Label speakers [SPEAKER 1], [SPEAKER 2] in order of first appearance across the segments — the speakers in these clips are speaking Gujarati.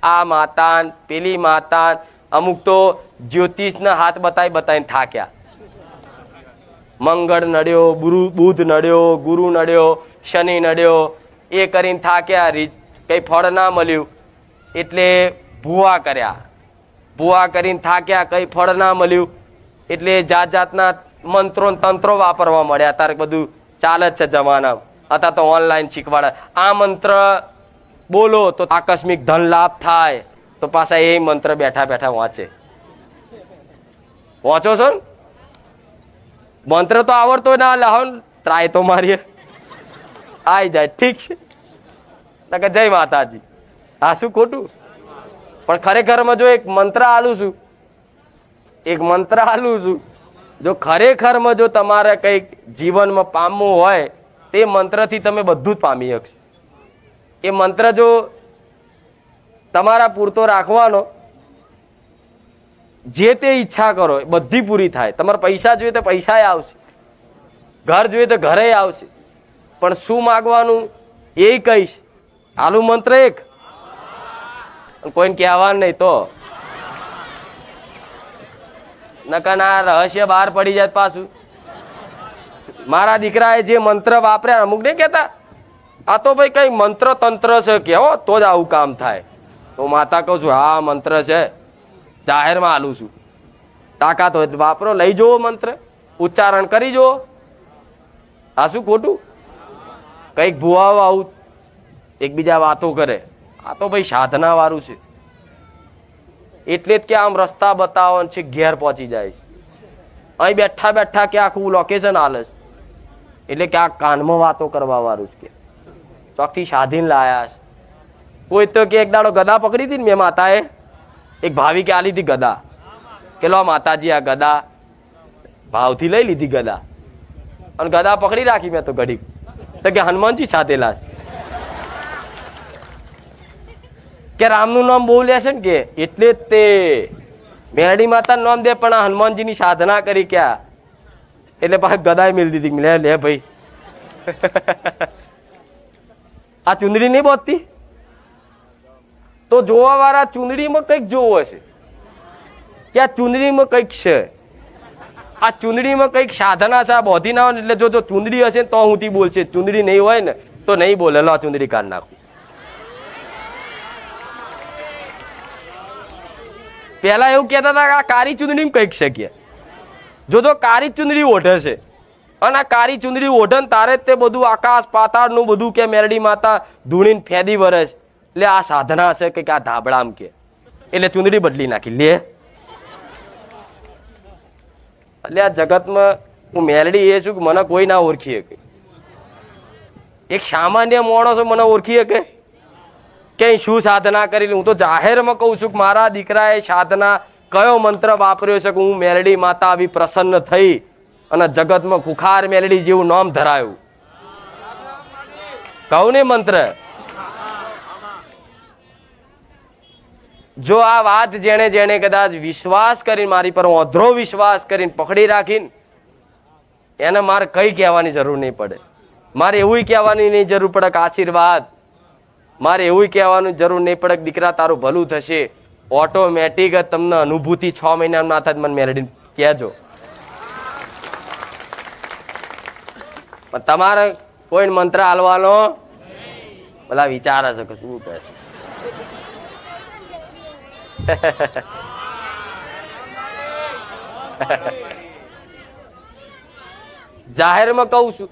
[SPEAKER 1] આ માતા પેલી માતા, અમુક તો જ્યોતિષના હાથ બતાવીને થાક્યા. મંગળ નડ્યો, બુધ નડ્યો, ગુરુ નડ્યો, શનિ નડ્યો, એ કરીને થાક્યા. કંઈ ફળ ના મળ્યું એટલે ભૂવા કર્યા. ભૂવા કરીને થાક્યા, કંઈ ફળ ના મળ્યું એટલે જાત જાતના મંત્રો તંત્રો વાપરવા મળ્યા. અત્યારે બધું ચાલે જ છે જમાનામાં. અત્યારે તો ઓનલાઈન શીખવાડે. આ મંત્ર બોલો તો આકસ્મિક ધન લાભ થાય, તો પાછા એ મંત્ર બેઠા બેઠા વાંચે. વાંચો છો ને? મંત્ર તો આવડતો ના, લાવો ટ્રાય તો મારીએ, આવી જાય. ઠીક છે, જય માતાજી. આ શું ખોટું? પણ ખરેખરમાં જો એક મંત્ર આલું છું, જો ખરેખરમાં જો તમારે કંઈક જીવનમાં પામવું હોય, તે મંત્રથી તમે બધું જ પામી શકશો. એ મંત્ર જો તમારા પૂરતો રાખવાનો, જે તે ઈચ્છા કરો એ બધી પૂરી થાય. તમારે પૈસા જોઈએ તો પૈસા આવશે, ઘર જોઈએ તો ઘરે આવશે, પણ શું માગવાનું એ કહીશ. આલુ મંત્ર એક, કોઈને કહેવાનું નહીં તો નકના રહસ્ય બહાર પડી જાય. પાછું મારા દીકરાએ જે મંત્ર વાપર્યા, અમુક નહીં કહેતા આ તો ભાઈ કઈ મંત્ર તંત્ર છે કેવો તો જ આવું કામ થાય. તો માતા કહું છું હા મંત્ર છે, જાહેરમાં આલું છું, તાકાત હોય તો વાપરો, લઈ જવો મંત્ર, ઉચ્ચારણ કરી જુઓ. આ શું ખોટું? કંઈક ભુવાઓ આવું એકબીજા વાતો કરે, આ તો ભાઈ સાધના વાળું છે. એટલે જ કે આમ રસ્તા બતાવો છે, ઘેર પહોંચી જાય છે. અહીં બેઠા બેઠા કે આખું લોકેશન હાલે છે, એટલે કે આ કાનમાં વાતો કરવા વાળું છે. કે ચોકથી સાધીને લાયા છે. કોઈ તો કે એક દાડો ગદા પકડી હતી ને મેં, માતાએ એક ભાવી કે આલી હતી ગદા, કે લો માતાજી આ ગદા, ભાવથી લઈ લીધી ગદા, અને ગદા પકડી રાખી મેં તો ઘડી. તો કે હનુમાનજી સાથેલા છે, કે રામનું નામ બહુ લેશે ને, કે એટલે જ તે મેરડી માતાનું નામ દે, પણ આ હનુમાનજીની સાધના કરી ક્યાં, એટલે પાછી ગદાય મેળ દીધી. લે લે ભાઈ આ ચુંદડી નહીં બોતતી, તો જોવા વાળા ચુંદડીમાં કંઈક જોવો હશે, કે આ ચુંદડીમાં કંઈક છે, આ ચુંદડીમાં કંઈક સાધના છે. આ બોધી ના હોય એટલે જો ચુંદડી હશે તો હુંથી બોલશે, ચુંદડી નહીં હોય ને તો નહીં બોલે. લો ચુંદડી કાઢ નાખું. પેલા એવું કહેતા હતા કે આ કાળી ચુંદડીમાં કંઈક છે, કે જો કાળી ચુંદડી ઓઢે છે, અને આ કાળી ચુંદડી ઓઢે ને તારે તે બધું આકાશ પાતાળનું બધું કે મેરડી માતા ધૂણીને ફેદી વરે છે, એટલે આ સાધના છે કે આ ધાબળામ, કે એટલે ચુંદડી બદલી નાખી. લે એટલે આ જગતમાં હું મેરડી એ છું કે મને કોઈ ના ઓળખી શકે. એક સામાન્ય માણસ મને ઓળખી શકે કે શું સાધના કરેલી? હું તો જાહેરમાં કહું છું કે મારા દીકરાએ સાધના કયો મંત્ર વાપર્યો છે, કે હું મેરડી માતા આવી પ્રસન્ન થઈ અને જગતમાં ખુખાર મેલડી જેવું નામ ધરાયું. કહું ને મંત્ર. જો આ વાત જેણે જેણે કદાચ વિશ્વાસ કરીને, મારી પર અધરો વિશ્વાસ કરીને પકડી રાખીને, એને મારે કઈ કહેવાની જરૂર નહીં પડે. મારે એવું કહેવાની નહીં જરૂર પડે કે આશીર્વાદ, મારે એવું કહેવાનું જરૂર નહીં પડે કે દીકરા તારું ભલું થશે. ઓટોમેટિક જ તમને અનુભૂતિ 6 મહિનામાં ના થાય મને મેલડીને કહેજો. પણ તમારે કોઈ મંત્ર હાલવાનો બધા વિચારે છે કે શું કહે છે. જાહેરમાં કહું છું,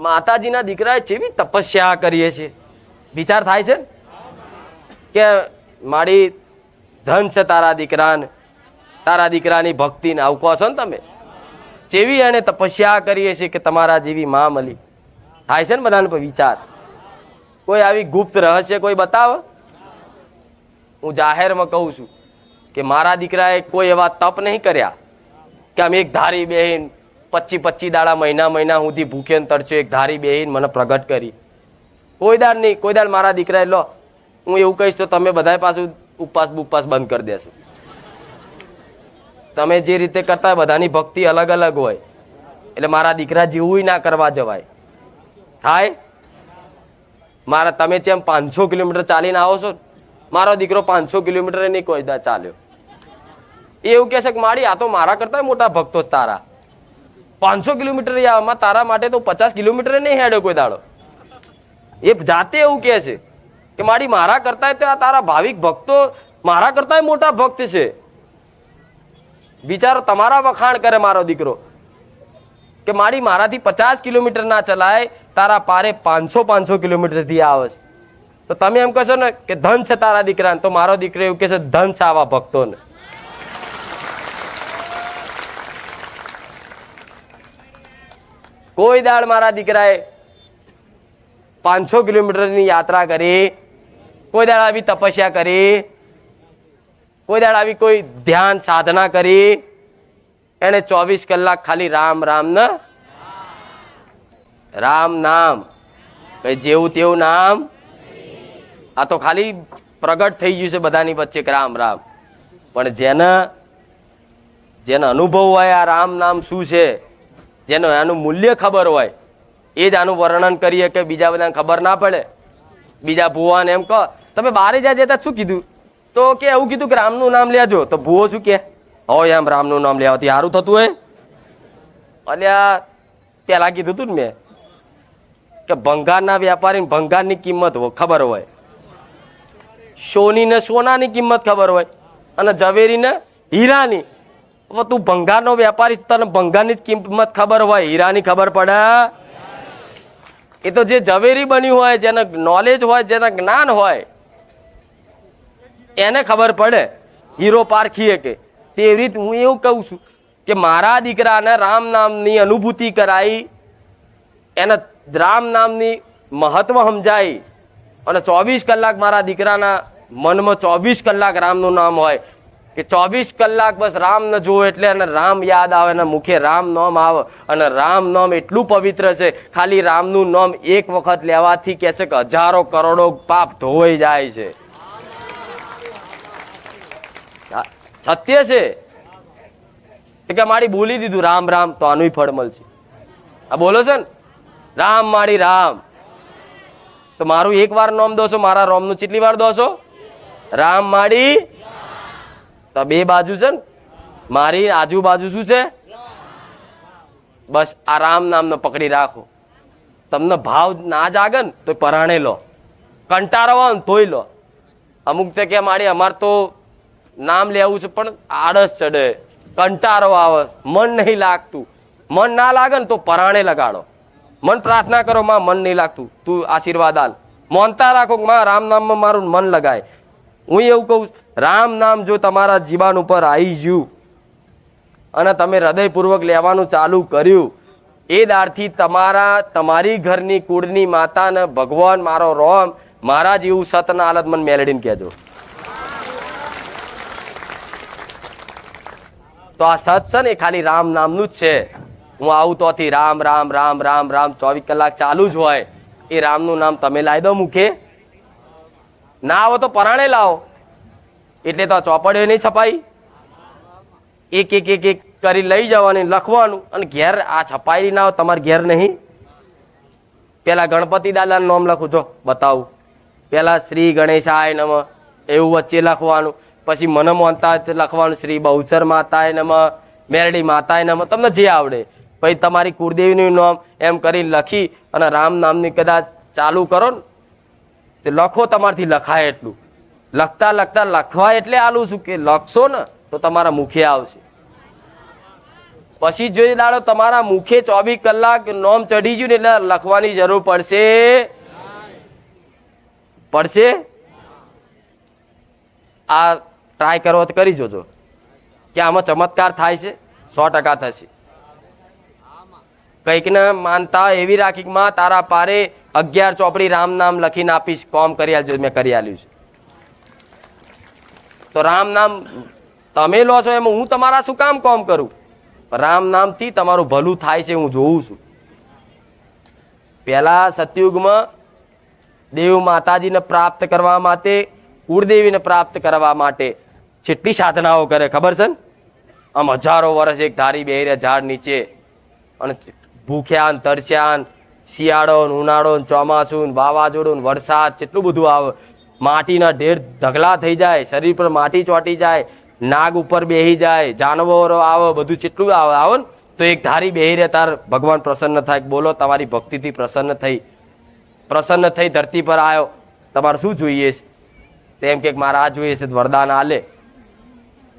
[SPEAKER 1] માતાજીના દીકરાએ જેવી તપસ્યા કરીએ છીએ, વિચાર થાય છે કે મારી ધન છે તારા દીકરાને, તારા દીકરાની ભક્તિને આવું કહો છો ને તમે. જેવી એને તપસ્યા કરીએ છીએ કે તમારા જેવી માં મળી. થાય છે ને બધાને વિચાર. કોઈ આવી ગુપ્ત રહસ્ય કોઈ બતાવે? હું જાહેરમાં કહું છું કે મારા દીકરાએ કોઈ એવા તપ નહીં કર્યા કે આમ એક ધારી બેહીન 25 દાડા મહિના સુધી ભૂખે તરસ્યો એક ધારી બેહીન મને પ્રગટ કરી. કોઈ દાડ નહીં. કોઈ દાડ મારા દીકરાએ લો હું એવું કહીશ તો તમે બધા પાછું ઉપવાસ બંધ કરી દેશો. તમે જે રીતે કરતા હોય બધાની ભક્તિ અલગ અલગ હોય, એટલે મારા દીકરા જેવું ના કરવા જવાય. થાય મારા તમે જેમ 500 કિલોમીટર ચાલીને આવો છો, મારો દીકરો 500 કિલોમીટર નહીં કોઈ દા ચાલ્યો. એવું કહે છે કે મારી આ તો મારા કરતા મોટા ભક્તો તારા 500 કિલોમીટર આવવામાં તારા માટે તો 50 કિલોમીટર નહીં હેડ્યો કોઈ દાડો. એ જાતે એવું કહે છે કે મારી મારા કરતા તો આ તારા ભાવિક ભક્તો મારા કરતા મોટા ભક્ત છે. વિચારો, તમારા વખાણ કરે મારો દીકરો કે મારી મારાથી 50 કિલોમીટર ના ચલાય, તારા પારે 500 કિલોમીટર થી આવે છે. તો તમે એમ કહેશો ને કે ધન છે તારા દીકરાને, તો મારો દીકરો એવું કહે છે ધન છે આવા ભક્તોને. કોઈ દાડ મારા દીકરાએ 500 કિલોમીટરની યાત્રા કરી, કોઈ દાડ આવી તપસ્યા કરી, કોઈ દાડ આવી કોઈ ધ્યાન સાધના કરી. એને 24 કલાક ખાલી રામ રામ ને રામ નામ, કઈ જેવું તેવું નામ. આ તો ખાલી પ્રગટ થઈ ગયું છે બધાની વચ્ચે કે રામ રામ. પણ જેને અનુભવ હોય આ રામ નામ શું છે, જેનો આનું મૂલ્ય ખબર હોય, એ જ આનું વર્ણન કરીએ કે બીજા બધાને ખબર ના પડે. બીજા ભુવાને એમ કહો તમે બારે જ્યાં જતા શું કીધું, તો કે એવું કીધું કે રામનું નામ લેજો. તો ભુવો શું કે હોય એમ રામનું નામ લેવાથી સારું થતું હોય. અલ્યા પેલા કીધું તું ને મેં કે ભંગારના વેપારીને ભંગારની કિંમત ખબર હોય, સોનીને સોનાની કિંમત ખબર હોય, અને ઝવેરીને હીરાની. તું ભંગારનો વેપારી, તને ભંગારની જ કિંમત ખબર હોય, હીરાની ખબર પડે? એ તો જે ઝવેરી બન્યું હોય, જેને નોલેજ હોય, જેને જ્ઞાન હોય, એને ખબર પડે હીરો પારખીએ કે. તેવી રીતે હું એવું કહું છું કે મારા દીકરાને રામ નામની અનુભૂતિ કરાઈ, એને રામ નામની મહત્વ સમજાય, અને 24 કલાક મારા દીકરાના મનમાં 24 કલાક રામનું નામ હોય કે 24 કલાક બસ રામ ન જોવે એટલે એને રામ યાદ આવે, અને મુખે રામ નામ આવે. અને રામ નામ એટલું પવિત્ર છે, ખાલી રામનું નામ એક વખત લેવાથી કહે છે કે હજારો કરોડો પાપ ધોવાઈ જાય છે. સત્ય છે કે મારી બોલી દીધું રામ રામ તો આનું ફળ મળશે. આ બોલો છે ને રામ મારી રામ, તો મારું એક વાર નામ દોશો, મારા રોમનું કેટલી વાર દોશો? રામ માડી. તો બે બાજુ છે ને, મારી આજુબાજુ શું છે? બસ આ રામ નામને પકડી રાખો. તમને ભાવ ના જાગે ને તો પરાણે લો, કંટાળો આવે ને તોય લો. અમુક છે કે મારી અમારે તો નામ લેવું છે પણ આળસ ચડે, કંટાળો આવે, મન નહીં લાગતું. મન ના લાગે ને તો પરાણે લગાડો, મન પ્રાર્થના કરો માં મન નહીં લાગતું, તું આશીર્વાદ આલ. માનતા રાખો કે માં રામ નામમાં મારું મન લગાય. હું એવું કહું, રામ નામ જો તમારા જીવન ઉપર આવી ગયું અને તમે હૃદયપૂર્વક લેવાનું ચાલુ કર્યું, એ દારથી તમારી ઘરની કુળની માતાને ભગવાન મારો રોમ મારા જેવું સતના હાલત મને મેલડીને કહેજો. તો આ સત છે ને ખાલી રામ નામનું જ છે. હું આવું તોથી રામ રામ રામ રામ રામ 24 કલાક ચાલુ જ હોય. એ રામનું નામ તમે લાવી દો મુખે, ના આવો તો પરાણે લાવો. એટલે તો ચોપડીઓ નહીં છપાઈ, એક એક એક એક કરી લઈ જવાની, લખવાનું, અને ઘેર આ છપાયેલી ના હોય તમારે ઘેર નહીં. પેલા ગણપતિ દાદાનું નામ લખું, જો બતાવું. પેલા શ્રી ગણેશાય નમઃ એવું વચ્ચે લખવાનું, પછી મને માનતા લખવાનું શ્રી બહુચર માતાય નમઃ, મેરડી માતાય નમઃ, તમને જે આવડે. પછી તમારી કુળદેવીનું નામ એમ કરી લખી અને રામ નામની કદાચ ચાલુ કરો ને, તે લખો, તમારથી લખાય એટલું. લખતા લખતા લખવા એટલે આલું છું કે લખશો ને તો તમારા મુખે આવશે. પછી જોઈ દાડો તમારા મુખે 24 કલાક નોમ ચડી ગયું ને એટલે લખવાની જરૂર પડશે. આ ટ્રાય કરો તો કરી જોજો કે આમાં ચમત્કાર થાય છે. 100% થશે. કંઈક ને માનતા એવી રાખી કે માં તારા પારે 11 ચોપડી રામ નામ લખીને આપીશ, કોમ કરી આલજો. મેં કરી આલ્યું છે. તો રામ નામ તમે લો છો એમાં હું તમારા શું કામ કોમ કરું? રામ નામથી તમારું ભલું થાય છે, હું જોઉં છું. પહેલા સતયુગમાં દેવ માતાજીને પ્રાપ્ત કરવા માટે, કુળદેવીને પ્રાપ્ત કરવા માટે કેટલી સાધનાઓ કરે ખબર છે ને? આમ હજારો વર્ષ એક ધારી બેહી રહ્યા ઝાડ નીચે, અને ભૂખ્યા તરસ્યા શિયાળો ઉનાળો ચોમાસું વાવાઝોડું વરસાદ કેટલું બધું આવે, માટીના ઢેર ઢગલા થઈ જાય, શરીર પર માટી ચોંટી જાય, નાગ ઉપર બેહી જાય, જાનવરો આવે, બધું કેટલું આવે ને તો એક ધારી બેહી રહે તાર ભગવાન પ્રસન્ન થાય. બોલો તમારી ભક્તિથી પ્રસન્ન થઈ ધરતી પર આવ્યો, તમારે શું જોઈએ છે? તેમ કે મારે આ જોઈએ છે, વરદાન આલે.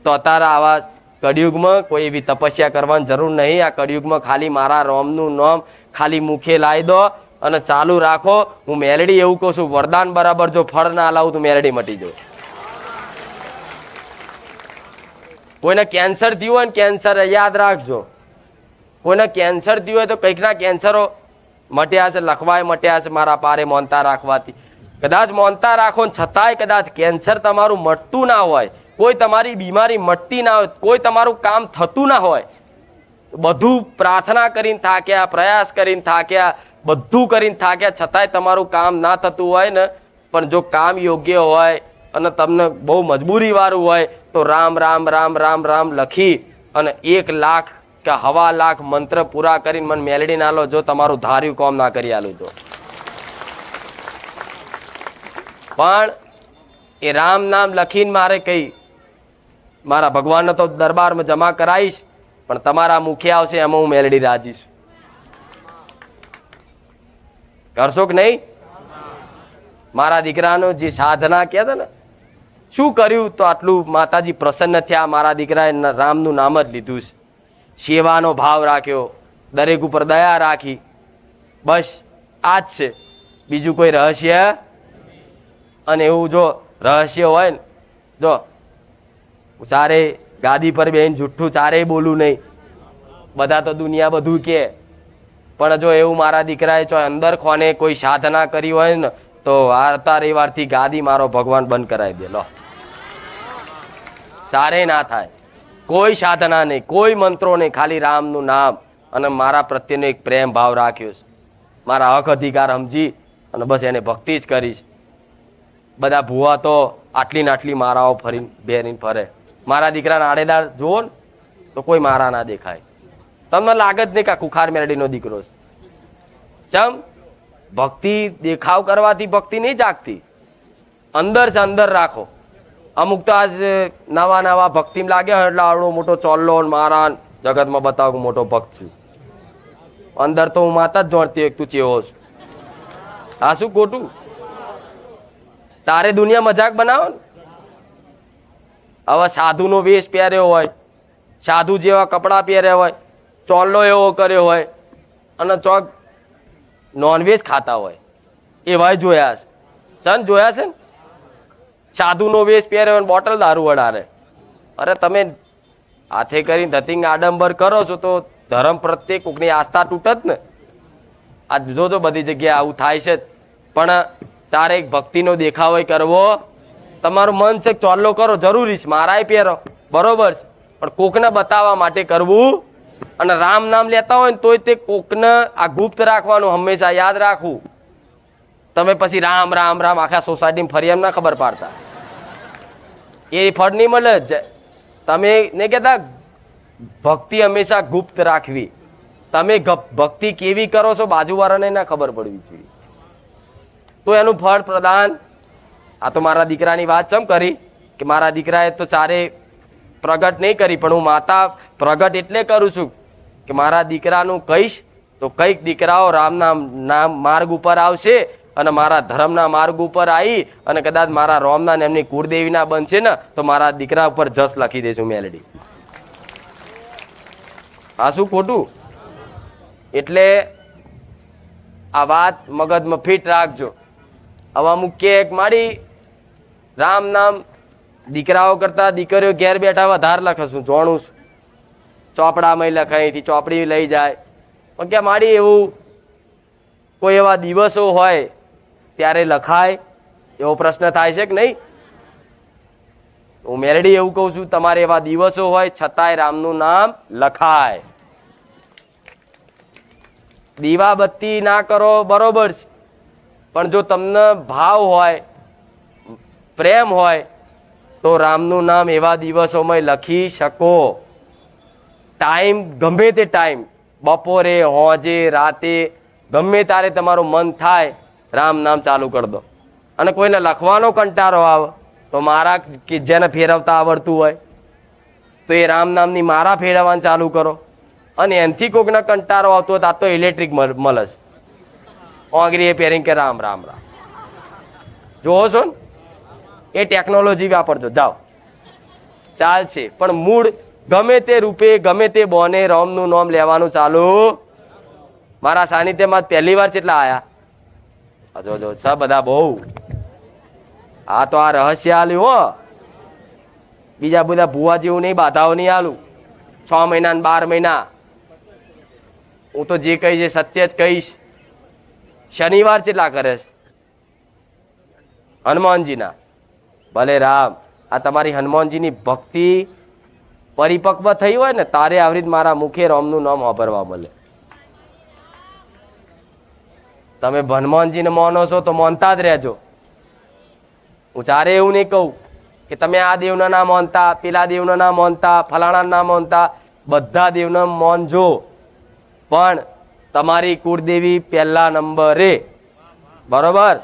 [SPEAKER 1] તો અત્યારે આવા કળિયુગમાં કોઈ એવી તપસ્યા કરવાની જરૂર નહીં. આ કળિયુગમાં ખાલી મારા રોમનું નામ ખાલી મુખે લાવી દો અને ચાલુ રાખો. હું મેલડી એવું કહું છું, વરદાન બરાબર જો ફળ ના લાવું તો મેલડી મટી જાય. કોઈને કેન્સર થયું હોય ને, કેન્સર યાદ રાખજો, કોઈને કેન્સર થયું હોય તો કંઈકના કેન્સરો મટ્યા છે, લખવાય મટ્યા છે મારા પારે મોનતા રાખવાથી. કદાચ મોનતા રાખો ને છતાંય કદાચ કેન્સર તમારું મટતું ના હોય, કોઈ તમારી બીમારી મટતી ના હોય, કોઈ તમારું કામ થતું ના હોય, બધું પ્રાર્થના કરીને થાક્યા, પ્રયાસ કરીને થાક્યા, બધું કરીને થાક્યા, છતાંય તમારું કામ ના થતું હોય ને, પણ જો કામ યોગ્ય હોય અને તમને બહુ મજબૂરી વાળું હોય તો રામ રામ રામ રામ રામ લખી અને 1 લાખ કે 1.25 લાખ મંત્ર પૂરા કરીને મને મેલડી ના લો. જો તમારું ધાર્યું કામ ના કરી આલું તો પણ એ રામ નામ લખીને મારે કઈ મારા ભગવાનને તો દરબારમાં જમા કરાવીશ, પણ તમારા મુખે આવશે એમાં હું મેલડી રાજી છું. કરશો કે નહીં? મારા દીકરાનો જે સાધના કહેતા ને, શું કર્યું તો આટલું માતાજી પ્રસન્ન થયા. મારા દીકરાએ રામનું નામ જ લીધું છે, સેવાનો ભાવ રાખ્યો, દરેક ઉપર દયા રાખી, બસ આ જ છે, બીજું કોઈ રહસ્ય. અને એવું જો રહસ્ય હોય ને, જો ચારે ગાદી પર બેન જુઠ્ઠું ચારેય બોલું નહીં, બધા તો દુનિયા બધું કે, પણ જો એવું મારા દીકરાએ જો અંદર ખોને કોઈ સાધના કરી હોય ને તો વાર્તા રવિવારથી ગાદી મારો ભગવાન બંધ કરાવી દે. લો ચારે ના થાય, કોઈ સાધના નહીં, કોઈ મંત્રો નહીં, ખાલી રામનું નામ અને મારા પ્રત્યેનો એક પ્રેમ ભાવ રાખ્યો છે, મારા હક અધિકાર સમજી અને બસ એને ભક્તિ જ કરીશ. બધા ભૂવા તો આટલી ને આટલી મારાઓ ફરીને બેરીને ફરે. મારા દીકરાના આડેદાર જુઓ ને તો કોઈ મારા ના દેખાય. તમને લાગે જ નહીં કે કુખાર મેરડીનો દીકરો છે. ચમ ભક્તિ દેખાવ કરવાથી ભક્તિ નહીં જાગતી, અંદર છે અંદર રાખો. અમુક તો આજ નવા ભક્તિમાં લાગ્યા એટલે આવડો મોટો ચોલ્લો મારા જગતમાં બતાવું મોટો ભક્ત છું, અંદર તો હું માતા જ જોડતી એક તું ચેવો છું. આ શું ખોટું? તારે દુનિયા મજાક બનાવો ને. હવે સાધુનો વેશ પહેર્યો હોય, સાધુ જેવા કપડાં પહેર્યા હોય, ચોલ્લો એવો કર્યો હોય અને ચોક નોનવેજ ખાતા હોય, એવાય જોયા છે. સન જોયા છે ને, સાધુનો વેશ પહેર્યો હોય, બોટલ દારૂ વડારે. અરે તમે હાથે કરીને ધતિંગ આડંબર કરો છો તો ધર્મ પ્રત્યે કોકની આસ્થા તૂટત ને. આ જોજો બધી જગ્યાએ આવું થાય છે. પણ તારે એક ભક્તિનો દેખાવ કરવો, તમારું મન છે ચોલ્લો કરો જરૂરી છે, મારાય પહેરો બરોબર છે, પણ કોકને બતાવવા માટે કરવું. અને રામ નામ લેતા હોય ને તોય તે કોકને આ ગુપ્ત રાખવાનું, હંમેશા યાદ રાખવું. તમે પછી રામ રામ રામ આખા સોસાયટીમાં ફરી એમ ના ખબર પાડતા, એ ફળ નહીં મળે. તમે નહીં કહેતા ભક્તિ હંમેશા ગુપ્ત રાખવી. તમે ભક્તિ કેવી કરો છો બાજુવાળાને ના ખબર પડવી જોઈએ, તો એનું ફળ પ્રદાન. આ તો મારા દીકરાની વાત ચમ કરી કે મારા દીકરાએ તો સારે પ્રગટ નહીં કરી, પણ હું માતા પ્રગટ એટલે કરું છું કે મારા દીકરાનું કહીશ તો કંઈક દીકરાઓ રામના નામ માર્ગ ઉપર આવશે અને મારા ધર્મના માર્ગ ઉપર આવી અને કદાચ મારા રોમના ને એમની કુળદેવીના બનશે ને તો મારા દીકરા ઉપર જસ લખી દઈશું મેલડી. આ શું ખોટું? એટલે આ વાત મગજમાં ફિટ રાખજો. હવે અમુક કેક મારી રામ નામ દીકરાઓ કરતા દીકરીઓ ઘેર બેઠા વધારે લખશું, જોણું છું. ચોપડામાં લખાય, અહીંથી ચોપડી લઈ જાય. પણ કે મારી એવું કોઈ એવા દિવસો હોય ત્યારે લખાય, એવો પ્રશ્ન થાય છે કે નહીં? હું મેલડી એવું કહું છું, તમારે એવા દિવસો હોય છતાંય રામનું નામ લખાય. દીવાબત્તી ના કરો બરોબર છે, પણ જો તમને ભાવ હોય, પ્રેમ હોય તો રામનું નામ એવા દિવસોમાં લખી શકો. ટાઈમ ગમે તે ટાઈમ, બપોરે, હોજે, રાતે, ગમે તારે તમારું મન થાય રામ નામ ચાલુ કરી દો. અને કોઈને લખવાનો કંટાળો આવે તો મારા કે જેને ફેરવતા આવડતું હોય તો એ રામ નામની મારા ફેરવવાનું ચાલુ કરો. અને એનથી કોઈકને કંટાળો આવતો હોય તો આ તો ઇલેક્ટ્રિક મળે છે, ઓંગરી એ પહેરીને કે રામ રામ રામ. જોવો છો ને, એ ટેકનોલોજી વાપરજો, જાઓ ચાલશે. પણ મૂળ ગમે તે રૂપે ગમે તે બોને રામનું નામ લેવાનું ચાલુ. મારા સાનિધ્યમાં પહેલી વાર કેટલા આયા જો સ બધા બહુ. આ તો આ રહસ્ય આલ્યું હો, બીજા બધા ભુવા જેવું નહીં, બાધાઓ નહીં આલું. 6 મહિના ને 12 મહિના હું તો જે કહીશ એ સત્ય જ કહીશ. શનિવાર કેટલા કરે છે હનુમાનજીના? ભલે રામ, આ તમારી હનુમાનજીની ભક્તિ પરિપક્વ થઈ હોય ને તારે આવી રીત મારા મુખે રામનું નામ વાપરવા મળે. તમે હનુમાનજીને માનો છો તો માનતા જ રહેજો. હું ચારે એવું નહીં કહું કે તમે આ દેવના ના માનતા, પેલા દેવના ના માનતા, ફલાણા ના માનતા. બધા દેવના માનજો, પણ તમારી કુળદેવી પહેલા નંબરે, બરોબર?